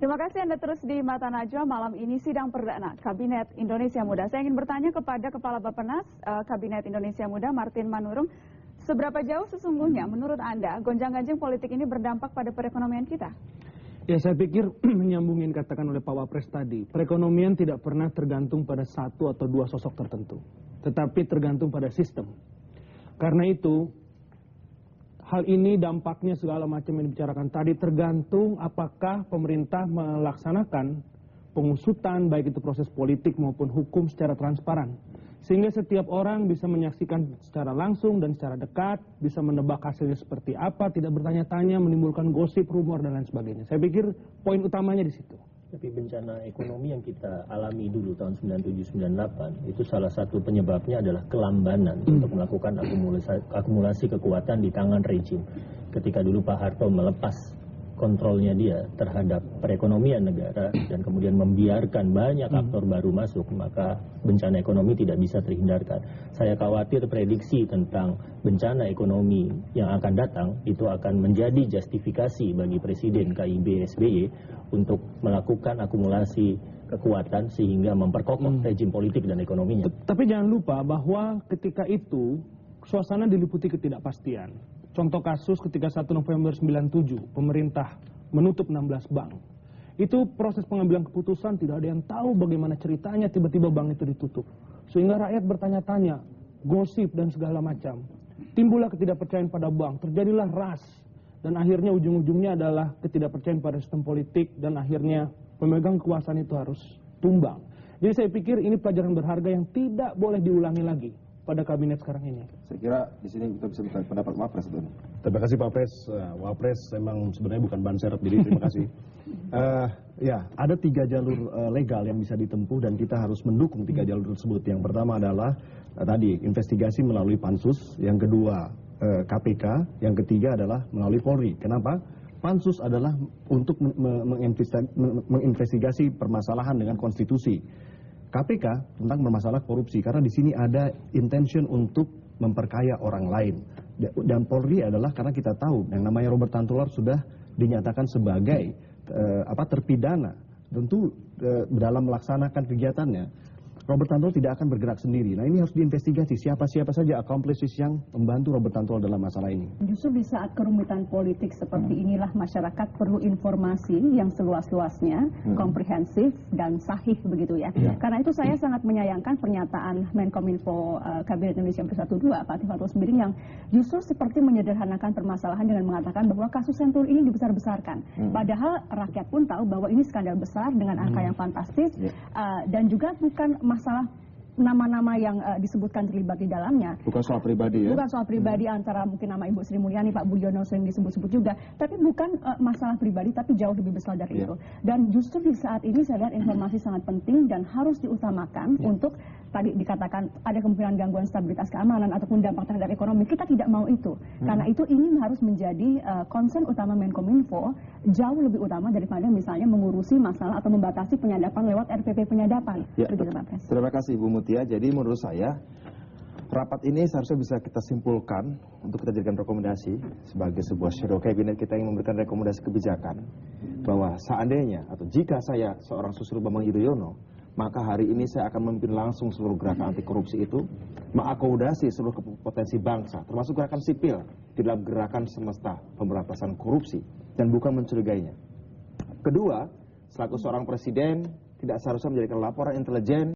Terima kasih Anda terus di Mata Najwa. Malam ini sidang perdana Kabinet Indonesia Muda. Saya ingin bertanya kepada Kepala Bappenas Kabinet Indonesia Muda, Martin Manurung. Seberapa jauh sesungguhnya menurut Anda gonjang-ganjing politik ini berdampak pada perekonomian kita? Ya, saya pikir menyambungin katakan oleh Pak Wapres tadi, perekonomian tidak pernah tergantung pada satu atau dua sosok tertentu, tetapi tergantung pada sistem. Karena itu, hal ini dampaknya segala macam yang dibicarakan tadi tergantung apakah pemerintah melaksanakan pengusutan baik itu proses politik maupun hukum secara transparan. Sehingga setiap orang bisa menyaksikan secara langsung dan secara dekat, bisa menebak hasilnya seperti apa, tidak bertanya-tanya, menimbulkan gosip, rumor, dan lain sebagainya. Saya pikir poin utamanya di situ. Tapi bencana ekonomi yang kita alami dulu tahun 97-98, itu salah satu penyebabnya adalah kelambanan untuk melakukan akumulasi kekuatan di tangan rejim. Ketika dulu Pak Harto melepas kontrolnya dia terhadap perekonomian negara dan kemudian membiarkan banyak aktor baru masuk, maka bencana ekonomi tidak bisa terhindarkan. Saya khawatir prediksi tentang bencana ekonomi yang akan datang itu akan menjadi justifikasi bagi Presiden KIB SBY untuk melakukan akumulasi kekuatan sehingga memperkokoh rejim politik dan ekonominya. Tapi jangan lupa bahwa ketika itu suasana diliputi ketidakpastian. Contoh kasus ketika 1 November 97 pemerintah menutup 16 bank. Itu proses pengambilan keputusan tidak ada yang tahu bagaimana ceritanya tiba-tiba bank itu ditutup. Sehingga rakyat bertanya-tanya, gosip dan segala macam. Timbullah ketidakpercayaan pada bank, terjadilah ras. Dan akhirnya ujung-ujungnya adalah ketidakpercayaan pada sistem politik dan akhirnya pemegang kekuasaan itu harus tumbang. Jadi saya pikir ini pelajaran berharga yang tidak boleh diulangi lagi pada kabinet sekarang ini. Saya kira di sini kita bisa minta pendapat Wapres itu. Terima kasih Pak Wapres. Wapres memang sebenarnya bukan ban serep, jadi terima kasih. Ya, ada 3 jalur legal yang bisa ditempuh dan kita harus mendukung 3 jalur tersebut. Yang pertama adalah tadi investigasi melalui Pansus, yang kedua KPK, yang ketiga adalah melalui Polri. Kenapa? Pansus adalah untuk menginvestigasi permasalahan dengan konstitusi. KPK tentang bermasalah korupsi, karena di sini ada intention untuk memperkaya orang lain. Dan Polri adalah karena kita tahu yang namanya Robert Tantular sudah dinyatakan sebagai terpidana. Tentu dalam melaksanakan kegiatannya Robert Tantular tidak akan bergerak sendiri. Nah, ini harus diinvestigasi siapa-siapa saja accomplices yang membantu Robert Tantular dalam masalah ini. Justru di saat kerumitan politik seperti inilah masyarakat perlu informasi yang seluas-luasnya, komprehensif dan sahih begitu ya. Karena itu saya sangat menyayangkan pernyataan Menkominfo Kabinet Indonesia Bersatu 2 Pak Tifatul Sembiring yang justru seperti menyederhanakan permasalahan dengan mengatakan bahwa kasus Sentul ini dibesar-besarkan. Padahal rakyat pun tahu bahwa ini skandal besar dengan angka yang fantastis dan juga bukan masalah nama-nama yang disebutkan terlibat di dalamnya. Bukan soal pribadi ya? Bukan soal pribadi antara mungkin nama Ibu Sri Mulyani, Pak Budiono sering disebut-sebut juga. Tapi bukan masalah pribadi, tapi jauh lebih besar dari itu. Dan justru di saat ini saya lihat informasi sangat penting dan harus diutamakan untuk tadi dikatakan ada kemungkinan gangguan stabilitas keamanan ataupun dampak terhadap ekonomi. Kita tidak mau itu. Karena itu ini harus menjadi concern utama Menkominfo, jauh lebih utama daripada misalnya mengurusi masalah atau membatasi penyadapan lewat RPP penyadapan. Terima kasih Bu Mutia. Jadi menurut saya rapat ini seharusnya bisa kita simpulkan untuk kita jadikan rekomendasi sebagai sebuah shadow cabinet kita yang memberikan rekomendasi kebijakan bahwa seandainya atau jika saya seorang Susilo Bambang Yudhoyono, maka hari ini saya akan memimpin langsung seluruh gerakan anti korupsi itu, mengakomodasi seluruh potensi bangsa, termasuk gerakan sipil di dalam gerakan semesta pemberantasan korupsi dan bukan mencurigainya. Kedua, selaku seorang presiden tidak seharusnya menjadikan laporan intelijen